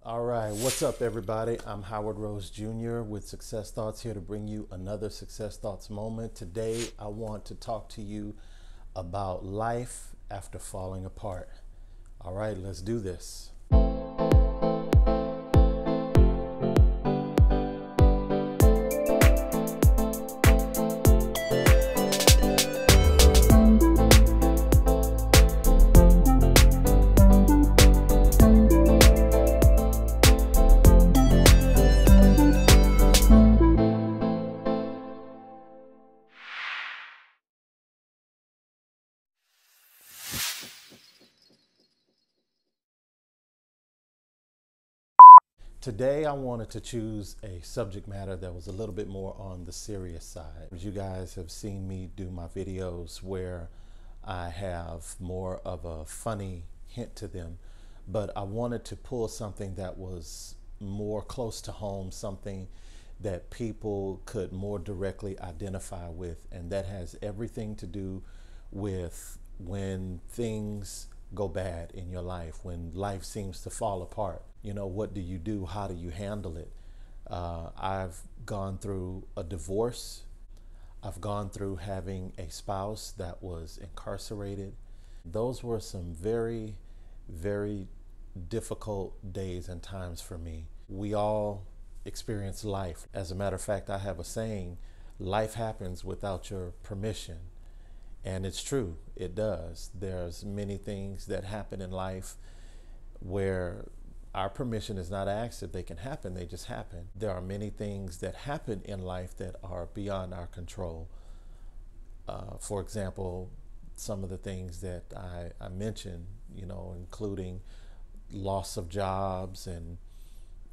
All right, what's up, everybody? I'm Howard Rose Jr. with Success Thoughts, here to bring you another Success Thoughts moment. Today, I want to talk to you about life after falling apart. All right, let's do this. Today, I wanted to choose a subject matter that was a little bit more on the serious side. As you guys have seen me do my videos where I have more of a funny hint to them, but I wanted to pull something that was more close to home, something that people could more directly identify with, and that has everything to do with when things go bad in your life, when life seems to fall apart. You know, what do you do? How do you handle it? I've gone through a divorce. I've gone through having a spouse that was incarcerated. Those were some very, very difficult days and times for me. We all experience life. As a matter of fact, I have a saying, life happens without your permission. And it's true, it does. There's many things that happen in life where our permission is not asked. If they can happen, they just happen. There are many things that happen in life that are beyond our control. For example, some of the things that I mentioned, you know, including loss of jobs and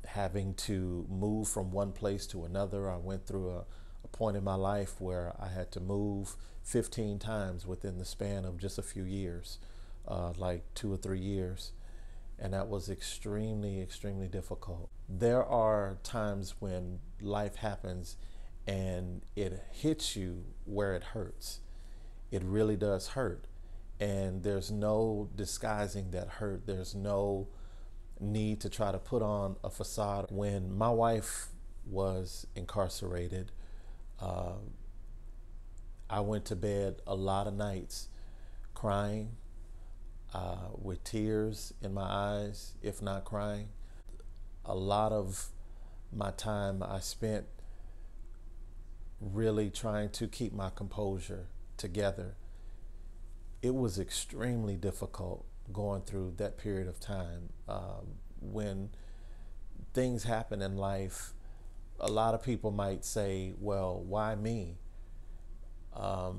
having to move from one place to another. I went through a point in my life where I had to move 15 times within the span of just a few years, like 2 or 3 years. And that was extremely, extremely difficult. There are times when life happens and it hits you where it hurts. It really does hurt. And there's no disguising that hurt. There's no need to try to put on a facade. When my wife was incarcerated, I went to bed a lot of nights crying, with tears in my eyes, if not crying. A lot of my time I spent really trying to keep my composure together. It was extremely difficult going through that period of time. When things happen in life, a lot of people might say, well, why me? I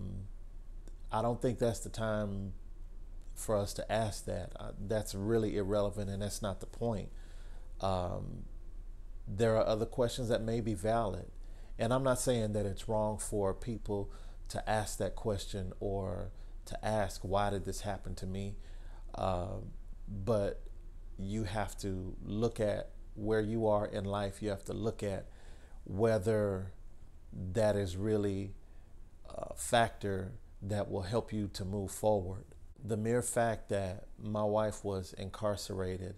don't think that's the time for us to ask that. That's really irrelevant, and that's not the point. There are other questions that may be valid. And I'm not saying that it's wrong for people to ask that question or to ask, why did this happen to me? But you have to look at where you are in life. You have to look at whether that is really a factor that will help you to move forward. The mere fact that my wife was incarcerated,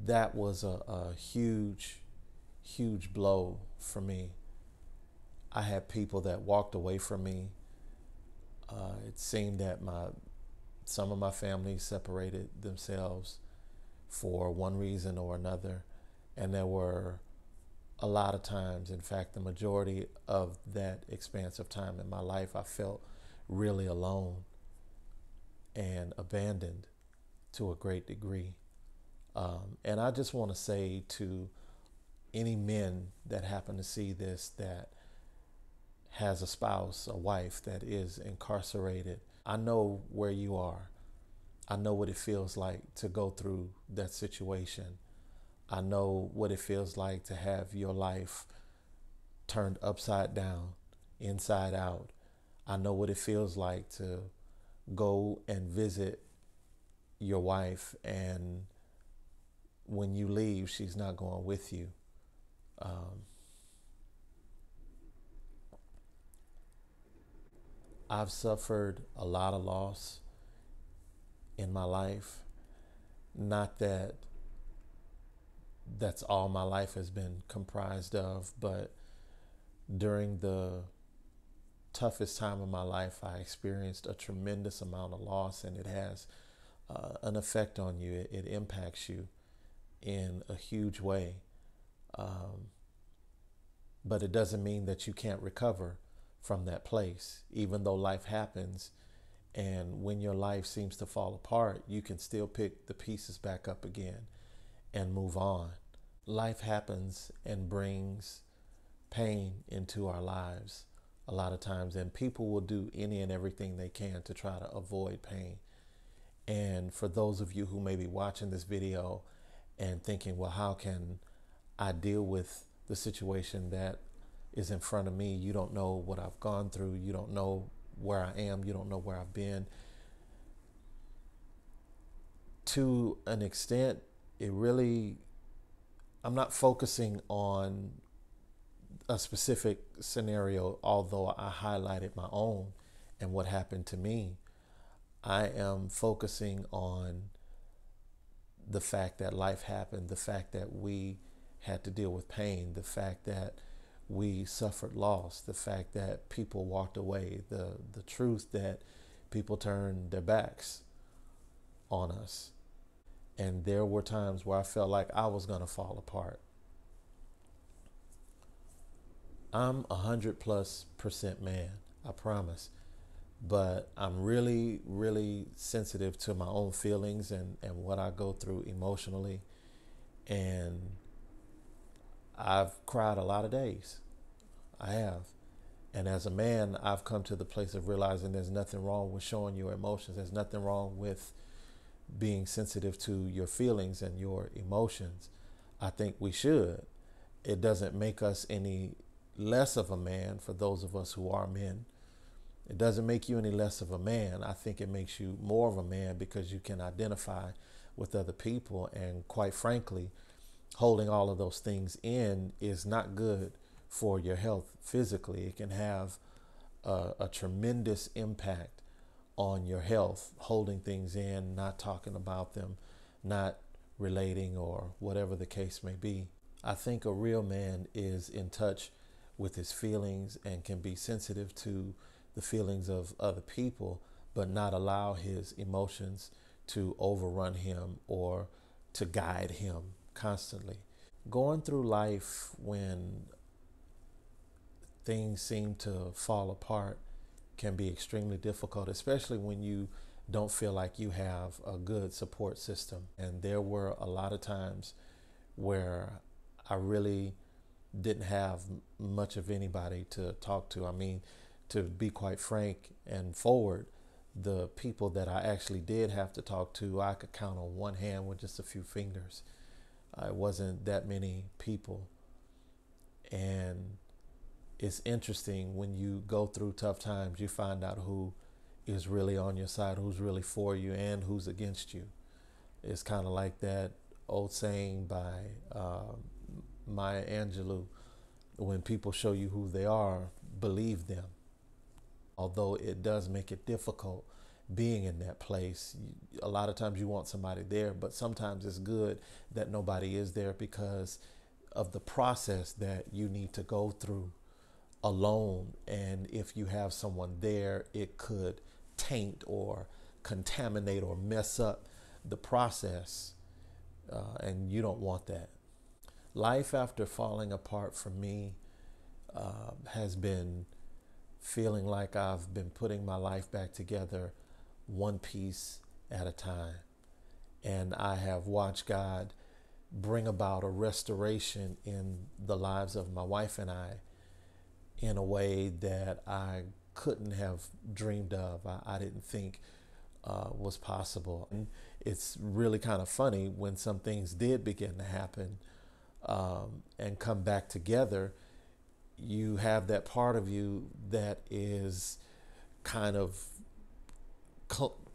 that was a huge, huge blow for me. I had people that walked away from me. It seemed that some of my family separated themselves for one reason or another. And there were a lot of times, in fact, the majority of that expanse of time in my life, I felt really alone and abandoned to a great degree. And I just want to say to any men that happen to see this, that has a spouse, a wife that is incarcerated, I know where you are. I know what it feels like to go through that situation. I know what it feels like to have your life turned upside down, inside out. I know what it feels like to go and visit your wife, and when you leave, she's not going with you. I've suffered a lot of loss in my life. Not that that's all my life has been comprised of. But during the toughest time of my life, I experienced a tremendous amount of loss, and it has an effect on you. It impacts you in a huge way. But it doesn't mean that you can't recover from that place. Even though life happens, and when your life seems to fall apart, you can still pick the pieces back up again and move on. Life happens and brings pain into our lives a lot of times, and people will do any and everything they can to try to avoid pain. And for those of you who may be watching this video and thinking, well, how can I deal with the situation that is in front of me? You don't know what I've gone through. You don't know where I am. You don't know where I've been. To an extent, I'm not focusing on a specific scenario, although I highlighted my own and what happened to me. I am focusing on the fact that life happened, the fact that we had to deal with pain, the fact that we suffered loss, the fact that people walked away, the truth that people turned their backs on us. And there were times where I felt like I was going to fall apart. I'm 100+% man, I promise. But I'm really, really sensitive to my own feelings and what I go through emotionally. And I've cried a lot of days. I have. And as a man, I've come to the place of realizing there's nothing wrong with showing your emotions. There's nothing wrong with being sensitive to your feelings and your emotions. I think we should. It doesn't make us any less of a man for those of us who are men. It doesn't make you any less of a man. I think it makes you more of a man because you can identify with other people. And quite frankly, holding all of those things in is not good for your health physically. It can have a tremendous impact on your health, holding things in, not talking about them, not relating, or whatever the case may be. I think a real man is in touch with his feelings and can be sensitive to the feelings of other people, but not allow his emotions to overrun him or to guide him constantly. Going through life when things seem to fall apart can be extremely difficult, especially when you don't feel like you have a good support system. And there were a lot of times where I really didn't have much of anybody to talk to. I mean, to be quite frank and forward, the people that I actually did have to talk to, I could count on one hand with just a few fingers. It wasn't that many people. And it's interesting, when you go through tough times, you find out who is really on your side, who's really for you, and who's against you. It's kind of like that old saying by Maya Angelou: when people show you who they are, believe them. Although it does make it difficult being in that place. A lot of times you want somebody there, but sometimes it's good that nobody is there because of the process that you need to go through alone. And if you have someone there, it could taint or contaminate or mess up the process, and you don't want that. Life after falling apart for me has been feeling like I've been putting my life back together one piece at a time. And I have watched God bring about a restoration in the lives of my wife and I in a way that I couldn't have dreamed of. I didn't think was possible. And it's really kind of funny when some things did begin to happen and come back together. You have that part of you that is kind of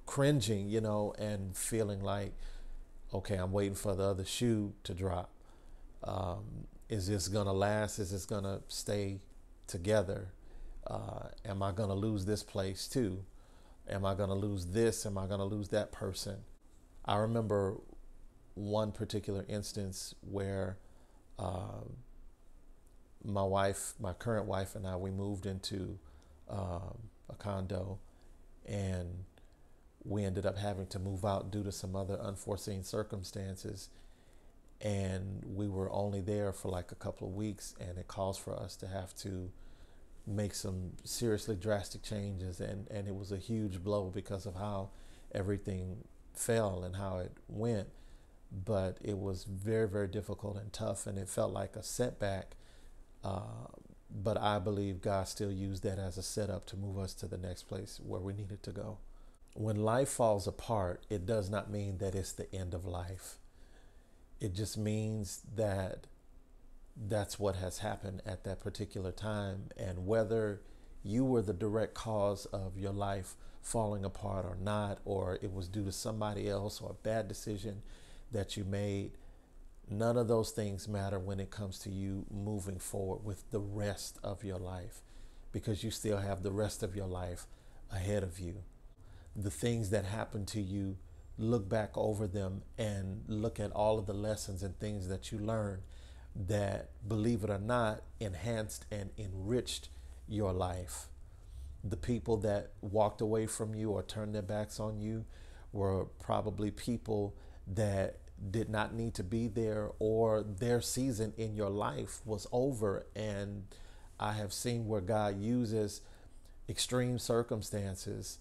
cringing, and feeling like, okay, I'm waiting for the other shoe to drop. Is this gonna last? Is this gonna stay together? Am I gonna lose this place too? Am I gonna lose this? Am I gonna lose that person? I remember one particular instance where my current wife and I, we moved into a condo, and we ended up having to move out due to some other unforeseen circumstances. And we were only there for like a couple of weeks, and it calls for us to have to make some seriously drastic changes. And it was a huge blow because of how everything fell and how it went. But it was very, very difficult and tough, and it felt like a setback. But I believe God still used that as a setup to move us to the next place where we needed to go. When life falls apart, it does not mean that it's the end of life. It just means that that's what has happened at that particular time. And whether you were the direct cause of your life falling apart or not, or it was due to somebody else or a bad decision that you made, none of those things matter when it comes to you moving forward with the rest of your life, because you still have the rest of your life ahead of you. The things that happen to you, look back over them and look at all of the lessons and things that you learned that, believe it or not, enhanced and enriched your life. The people that walked away from you or turned their backs on you were probably people that did not need to be there, or their season in your life was over. And I have seen where God uses extreme circumstances,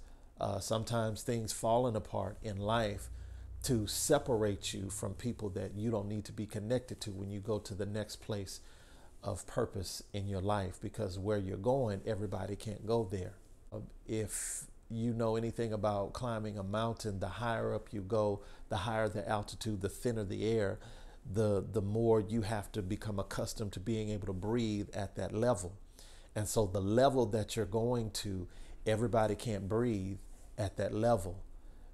sometimes things falling apart in life, to separate you from people that you don't need to be connected to when you go to the next place of purpose in your life, because where you're going, everybody can't go there. If you know anything about climbing a mountain, the higher up you go, the higher the altitude, the thinner the air, the more you have to become accustomed to being able to breathe at that level. And so the level that you're going to, everybody can't breathe at that level.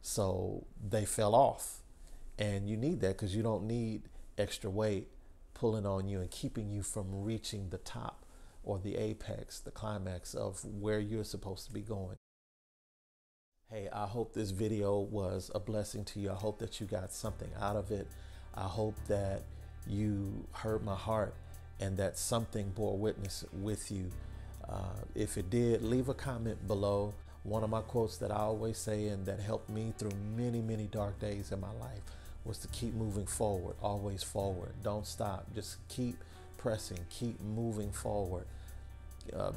So they fell off. And you need that, because you don't need extra weight pulling on you and keeping you from reaching the top or the apex, the climax of where you're supposed to be going. Hey, I hope this video was a blessing to you. I hope that you got something out of it. I hope that you heard my heart and that something bore witness with you. If it did, leave a comment below. One of my quotes that I always say and that helped me through many, many dark days in my life was to keep moving forward, always forward. Don't stop. Just keep pressing, keep moving forward.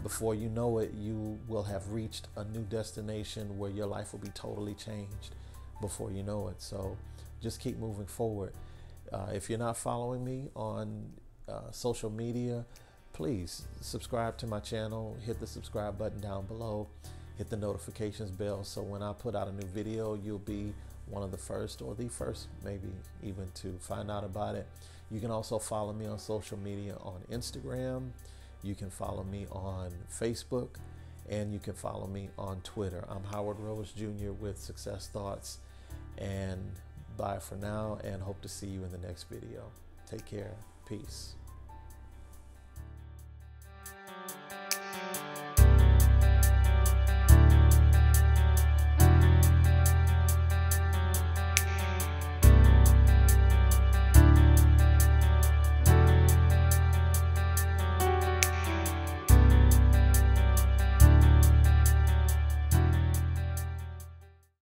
Before you know it, you will have reached a new destination where your life will be totally changed before you know it. So just keep moving forward. If you're not following me on social media, please subscribe to my channel. Hit the subscribe button down below. Hit the notifications bell, so when I put out a new video, you'll be one of the first, or the first maybe even, to find out about it. You can also follow me on social media on Instagram. You can follow me on Facebook, and you can follow me on Twitter. I'm Howard Rose Jr. with Success Thoughts. And bye for now, and hope to see you in the next video. Take care. Peace.